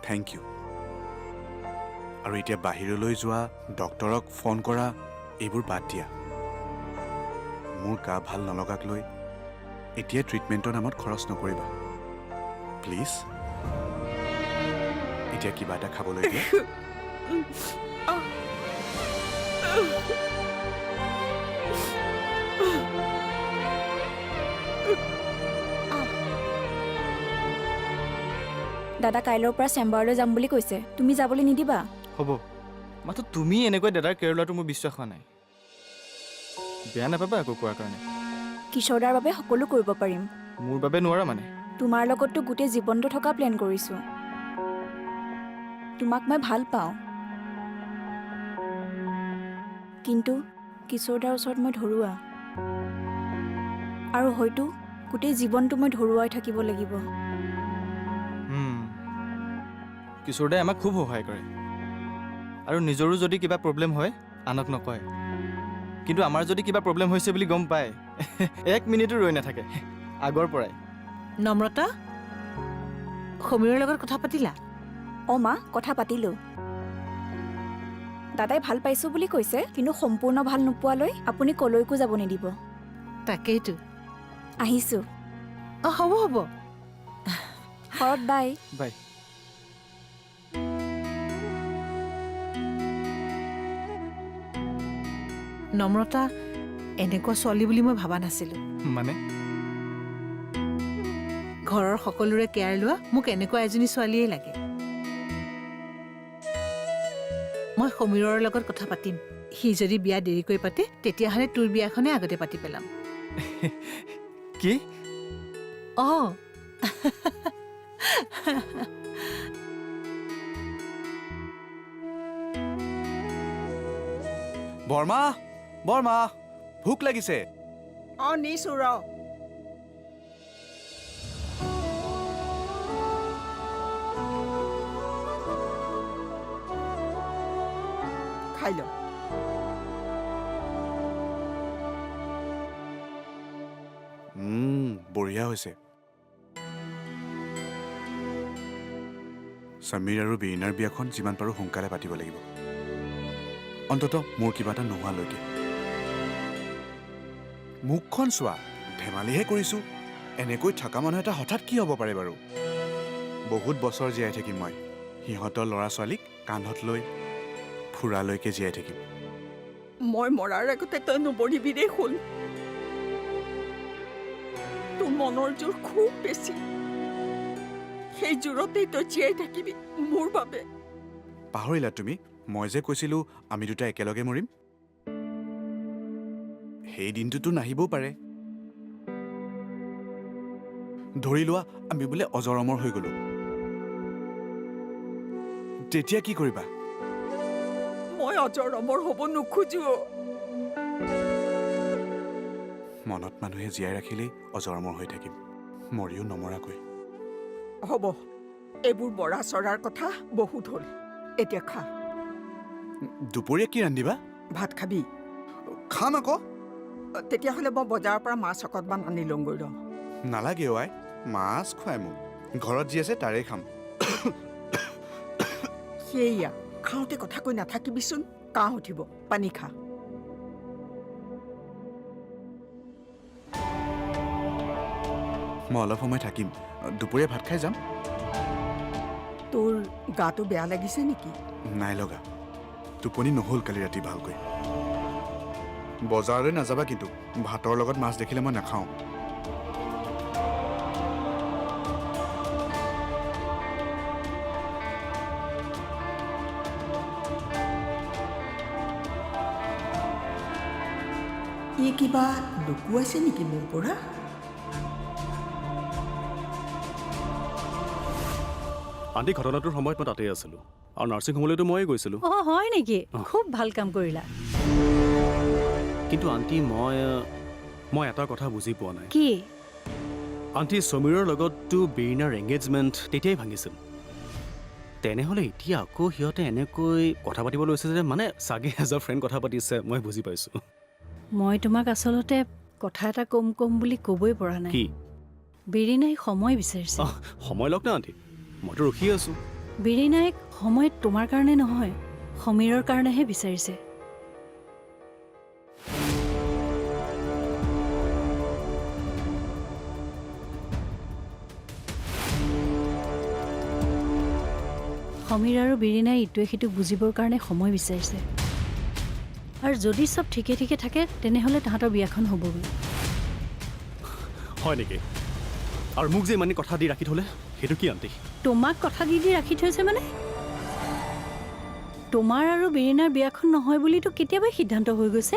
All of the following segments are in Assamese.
থেংক ইউ আৰু এতিয়া বাহিৰলৈ যোৱা ডক্টৰক ফোন কৰা এইবোৰ বাদ দিয়া মোৰ গা ভাল নলগাক লৈ এতিয়া ট্ৰিটমেণ্টৰ নামত খৰচ নকৰিবা প্লিজ এতিয়া কিবা এটা খাবলৈ দিয়া দাদা কাইলৈৰ পৰা চেম্বাৰলৈ যাম বুলি কৈছে তুমি যাবলৈ নিদিবা হ'ব মাত্ৰ তুমি এনেকৈ দাদাৰ কেয়াৰ লোৱাটো মোৰ বিশ্বাস হোৱা নাই বেয়া নাপাবা আকৌ কোৱাৰ কাৰণে কিশোৰদাৰ বাবে সকলো কৰিব পাৰিম মোৰ বাবে নোৱাৰা মানে তোমাৰ লগততো গোটেই জীৱনটো থকা প্লেন কৰিছোঁ তোমাক মই ভাল পাওঁ কিন্তু কিশোৰদাৰ ওচৰত মই ধৰুৱা আৰু হয়তো গোটেই জীৱনটো মই ধৰুৱাই থাকিব লাগিব কিশোৰদাই আমাক খুব সহায় কৰে আৰু নিজৰো যদি কিবা প্ৰব্লেম হয় আনক নকয় কিন্তু আমাৰ যদি কিবা প্ৰব্লেম হৈছে বুলি গম পায় 1 মিনিটো ৰৈ নাথাকে আগৰ পৰাই নম্ৰতা সমীৰৰ লগত কথা পাতিলা অঁ মা কথা পাতিলোঁ দাদাই ভাল পাইছোঁ বুলি কৈছে কিন্তু সম্পূৰ্ণ ভাল নোপোৱালৈ আপুনি কলৈকো যাব নিদিব তাকেইতো আহিছোঁ অঁ হ'ব হ'ব ঘৰত বাই বাই নম্ৰতা এনেকুৱা ছোৱালী বুলি মই ভাবা নাছিলোঁ মানে ঘৰৰ সকলোৰে কেয়াৰ লোৱা মোক এনেকুৱা এজনী ছোৱালীয়ে লাগে মই সমীৰৰ লগত কথা পাতিম সি যদি বিয়া দেৰিকৈ পাতে তেতিয়াহ'লে তোৰ বিয়াখনে আগতে পাতি পেলাম কি অঁ বৰ্মা বৰ্মা ভোক লাগিছে অঁ নিছোঁ ৰ খাই ল বঢ়িয়া হৈছে সমীৰ আৰু বীণাৰ বিয়াখন যিমান পাৰোঁ সোনকালে পাতিব লাগিব অন্ততঃ মোৰ কিবা এটা নোহোৱালৈকে মুখখন চোৱা ধেমালিহে কৰিছোঁ এনেকৈ থকা মানুহ এটা হঠাৎ কি হ'ব পাৰে বাৰু বহুত বছৰ জীয়াই থাকিম মই সিহঁতৰ ল'ৰা ছোৱালীক কান্ধত লৈ ফুৰালৈকে জীয়াই থাকিম মই মৰাৰ আগতে তই নবৰিবি দেই শুন তোৰ মনৰ জোৰ খুব বেছি সেই জোৰতেই তই জীয়াই থাকিবি মোৰ বাবে পাহৰিলা তুমি মই যে কৈছিলোঁ আমি দুটা একেলগে মৰিম সেই দিনটোতো নাহিবও পাৰে ধৰি লোৱা আমি বোলে অজৰ অমৰ হৈ গলো তেতিয়া কি কৰিবা মই অজৰ অমৰ হ'ব নোখোজো মনত মানুহে জীয়াই ৰাখিলেই অজৰ অমৰ হৈ থাকিম মৰিও নমৰাকৈ হ'ব এইবোৰ বৰা চৰাৰ কথা বহুত হ'ল এতিয়া খা দুপৰীয়া কি ৰান্ধিবা ভাত খাবি খাম আকৌ তেতিয়াহ'লে মই বজাৰৰ পৰা মাছ অকণমান আনি লওঁগৈ ৰ নালাগে আই মাছ খুৱাই মোক ঘৰত যি আছে তাৰেই খাম সেয়া খাওঁতে কথা কৈ নাথাকিবিচোন কাহ উঠিব পানী খা মই অলপ সময় থাকিম দুপৰীয়া ভাত খাই যাম তোৰ গাটো বেয়া লাগিছে নেকি নাই লগা টোপনি নহ'ল কালি ৰাতি ভালকৈ বজাৰলৈ নাযাবা কিন্তু ভাতৰ লগত মাছ দেখিলে মই নাখাওঁ ই কিবা লুকুৱাইছে নেকি মোৰ পৰা আন্টি ঘটনাটোৰ সময়ত মই তাতেই আছিলোঁ আৰু নাৰ্ছিং হোমলৈতো ময়ে গৈছিলোঁ অঁ হয় নেকি খুব ভাল কাম কৰিলা কিন্তু আন্টি মই এটা কথা বুজি পোৱা নাই কি আন্টি সমীৰৰ লগততো বীণাৰ এংগেজমেণ্ট তেতিয়াই ভাঙিছিল তেনেহ'লে এতিয়া আকৌ সিহঁতে এনেকৈ কথা পাতিব লৈছে যে মানে চাগে এজ আ ফ্ৰেণ্ড কথা পাতিছে মই বুজি পাইছোঁ মই তোমাক আচলতে কথা এটা কম বুলি ক'বই পৰা নাই কি বীৰিনাই সময় বিচাৰিছে সময় লওক না আন্টি মইতো ৰখি আছোঁ বীৰেনাইক সময়ত তোমাৰ কাৰণে নহয় সমীৰৰ কাৰণেহে বিচাৰিছে। সমীৰ আৰু বীৰেনাই ইটোৱে সিটোক বুজিবৰ কাৰণে সময় বিচাৰিছে। আৰু যদি চব ঠিকে ঠিকে থাকে তেনেহ'লে তাহাঁতৰ বিয়াখন হ'বগৈ। হয় নেকি? আৰু মোক যে ইমানে কথা দি ৰাখি থ'লে সেইটো কি আণ্টি? তোমাক কথা দি ৰাখি থৈছে মানে? তোমাৰ আৰু বীৰেনাৰ বিয়াখন নহয় বুলিতো কেতিয়াবাই সিদ্ধান্ত হৈ গৈছে।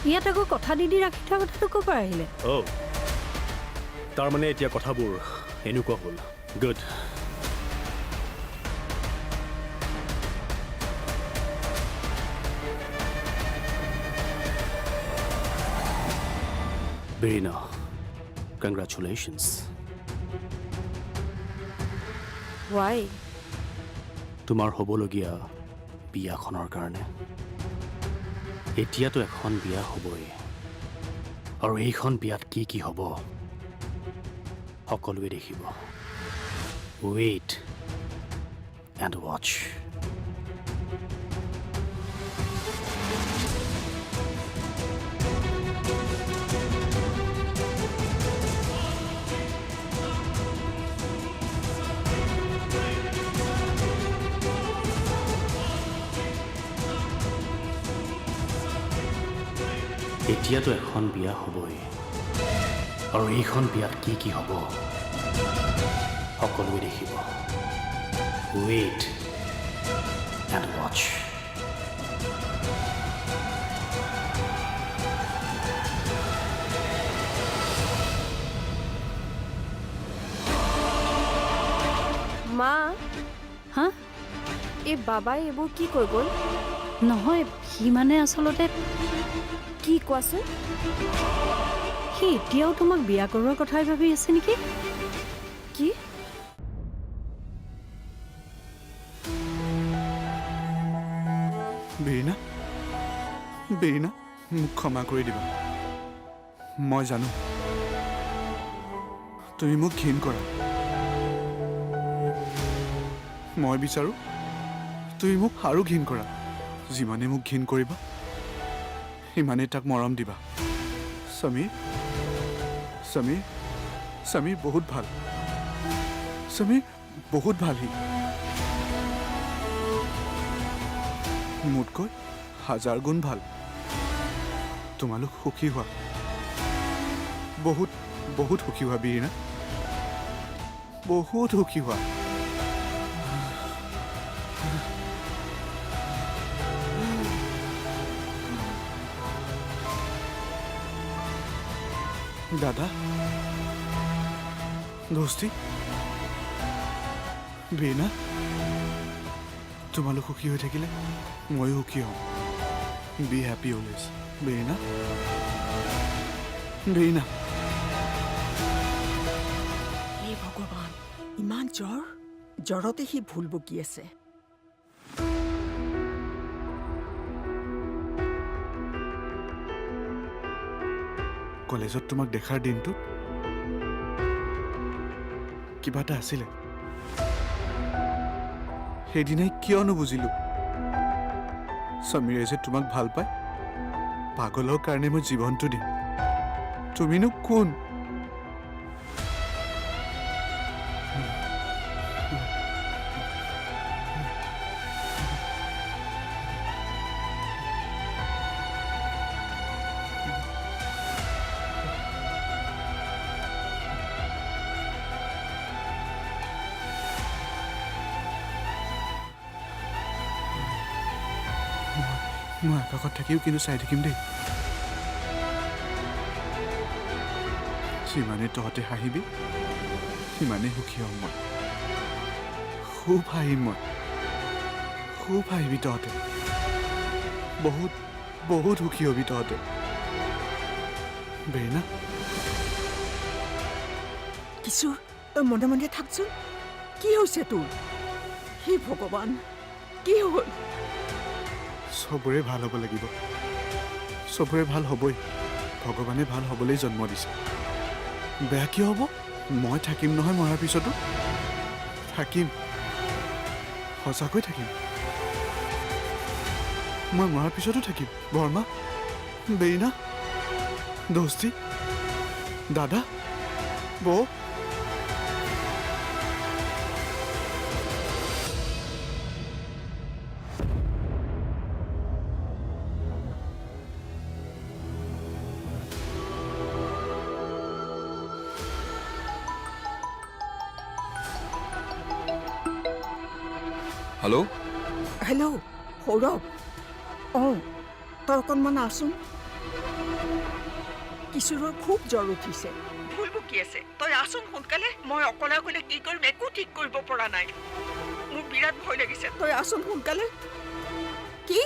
ইয়াত আকৌ কথা দি ৰাখি থোৱা কথাটো ক'ৰ পৰা আহিলে? অ' তাৰমানে এতিয়া কথাবোৰ এনেকুৱা হ'ল। গুড। Birina, congratulations. Why? তোমাৰ হ'বলগীয়া বিয়াখনৰ কাৰণে। এতিয়াতো এখন বিয়া হ'বই, আৰু এইখন বিয়াত কি কি হ'ব সকলোৱে দেখিব। Wait and watch. এতিয়াতো এখন বিয়া হ'বই, আৰু এইখন বিয়াত কি কি হ'ব সকলোৱে দেখিব। Wait and watch. মা, হা? এই বাবাই এইবোৰ কি কৈ গ'ল? নহয়, সি মানে আচলতে কি কোৱাচোন? সি এতিয়াও তোমাক বিয়া কৰোৱাৰ কথাই ভাবি আছে নেকি? কি? বীৰিনা, বীৰিনা, মোক ক্ষমা কৰি দিবা। মই জানো তুমি মোক ঘিণ কৰা। মই বিচাৰোঁ তুমি মোক আৰু ঘিণ কৰা। যিমানে মোক ঘিণ কৰিবা সিমানেই তাক মৰম দিবা। সমীৰ, সমীৰ, সমীৰ বহুত ভাল। সমীৰ বহুত ভাল। সি মোতকৈ 1000 গুণ ভাল। তোমালোক সুখী হোৱা, বহুত বহুত সুখী হোৱা বীৰিনা, বহুত সুখী হোৱা। দাদা, দোস্তি, বীৰিনা, তোমালোক সুখী হৈ থাকিলে ময়ো সুখী হ'ম। Be happy always. বীৰিনা, বীৰিনা। হে ভগৱান, ইমান জ্বৰ? জ্বৰতে সি ভুল বকি আছে। কলেজত তোমাক দেখাৰ দিনটোত কিবা এটা আছিলে। সেইদিনাই কিয় নুবুজিলো? সমীৰে যে তোমাক ভাল পায়, পাগলৰ কাৰণে মই জীৱনটো দিম। তুমিনো কোন? মই আকাশত থাকিও কিন্তু চাই থাকিম দেই। যিমানে তহঁতে হাঁহিবি সিমানে সুখী হ'ম মই। খুব হাঁহিম মই, খুব হাঁহিবি তহঁতে। বহুত বহুত সুখী হবি তহঁতে। বীৰিনা, কিশোৰ, তই মনে মনে থাকচোন। কি হৈছে তোৰ? হে ভগৱান, কি হ'ল? চবৰে ভাল হ'ব লাগিব। চবৰে ভাল হ'বই। ভগৱানে ভাল হ'বলৈ জন্ম দিছে। বেয়া কিয় হ'ব? মই থাকিম নহয় মৰাৰ পিছতো। থাকিম, সঁচাকৈ থাকিম। মই মৰাৰ পিছতো থাকিম। বৰ্মা, বেইনা, দোস্তি, দাদা, বৌ। হেল্ল'। হেল্ল' সৌৰভ। তই অকণমান আছোন। কিশোৰৰ খুব জ্বৰ উঠিছে, ভুল বকি আছে। তই আছোন সোনকালে। মই অকলে অকলে কি কৰিম একো ঠিক কৰিব পৰা নাই। মোৰ বিৰাট ভয় লাগিছে। তই আছোন সোনকালে। কি?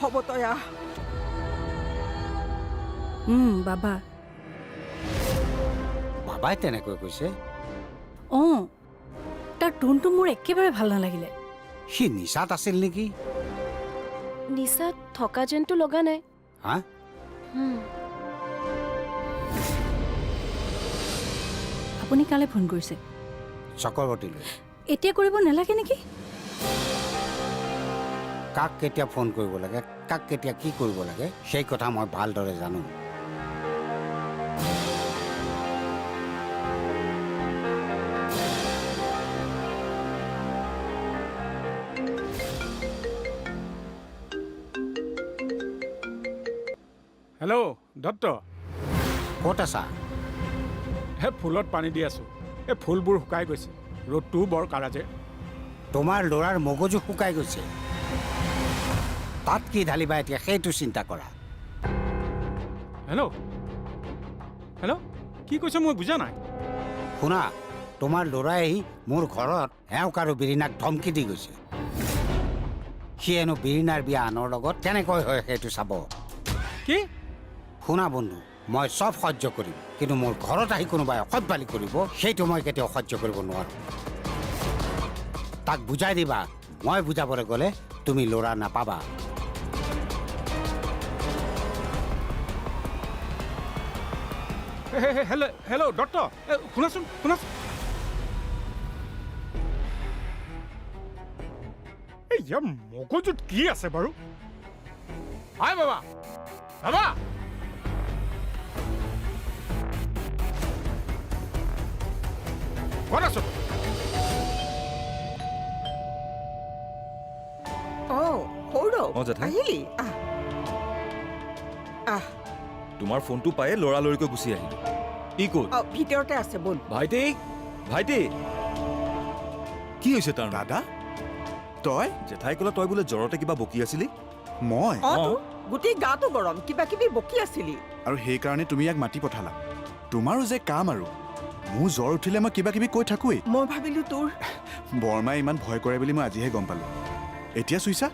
হ'ব, তই আহ। বাবা। বাবাই তেনেকৈ কৈছে? তাৰ টোনটো মোৰ একেবাৰে ভাল নালাগিলে। সি নিচাত আছিল নেকি? নিচাত থকা যেনটো লগা নাই। হা? আপুনি কালে ফোন কৰিছে? চক্ৰৱৰ্তীলৈ। এতিয়া কৰিব নালাগে নেকি? কাক কেতিয়া ফোন কৰিব লাগে, কাক কেতিয়া কি কৰিব লাগে, সেই কথা মই ভালদৰে জানো। হেল্ল' দত্ত। ক'ত আছা? ফুলত পানী দি আছোঁ। এই ফুলবোৰ শুকাই গৈছে, ৰ'দটোও বৰ কাঢ়া যে। তোমাৰ ল'ৰাৰ মগজু শুকাই গৈছে, তাত কি ঢালিবা এতিয়া সেইটো চিন্তা কৰা। হেল্ল' হেল্ল' কি কৈছে মই বুজা নাই। শুনা, তোমাৰ ল'ৰাই আহি মোৰ ঘৰত এওঁক আৰু বিৰিণাক ধমকি দি গৈছে। সি হেনো বিৰিণাৰ বিয়া আনৰ লগত কেনেকৈ হয় সেইটো চাব। কি? শুনা বন্ধু, মই চব সহ্য কৰিম, কিন্তু মোৰ ঘৰত আহি কোনোবাই অসভ্যালি কৰিব সেইটো মই কেতিয়াও সহ্য কৰিব নোৱাৰোঁ। তাক বুজাই দিবা, মই বুজাবলৈ গ'লে তুমি ল'ৰা নাপাবা। হেল্ল' দত্ত, শুনাচোন শুনাচোন। এই ইয়াৰ মগজুত কি আছে বাৰু? হাই বাবা, বাবা। ক'ত আছো? সৌৰভ, জেঠাই। আহিলি? তোমাৰ ফোনটো পায়ে লৰালৰিকৈ গুচি আহিলো। ই ক'ত? ভিতৰতে আছে, বল। ভাইটি, ভাইটি, কি হৈছে তাৰ? দাদা, তই? জেঠাই ক'লে তই বোলে জ্বৰতে কিবা বকি আছিলি। মই? গোটেই গাটো গৰম, কিবা কিবি বকি আছিলি। আৰু সেইকাৰণে তুমি ইয়াক মাতি পঠালা। তোমাৰো যে কাম আৰু। মোৰ জ্বৰ উঠিলে মই কিবা কিবি কৈ থাকোৱেই। মই ভাবিলো তোৰ বৰমাই ইমান ভয় কৰে বুলি মই আজিহে গম পালোঁ। এতিয়া চুইছা,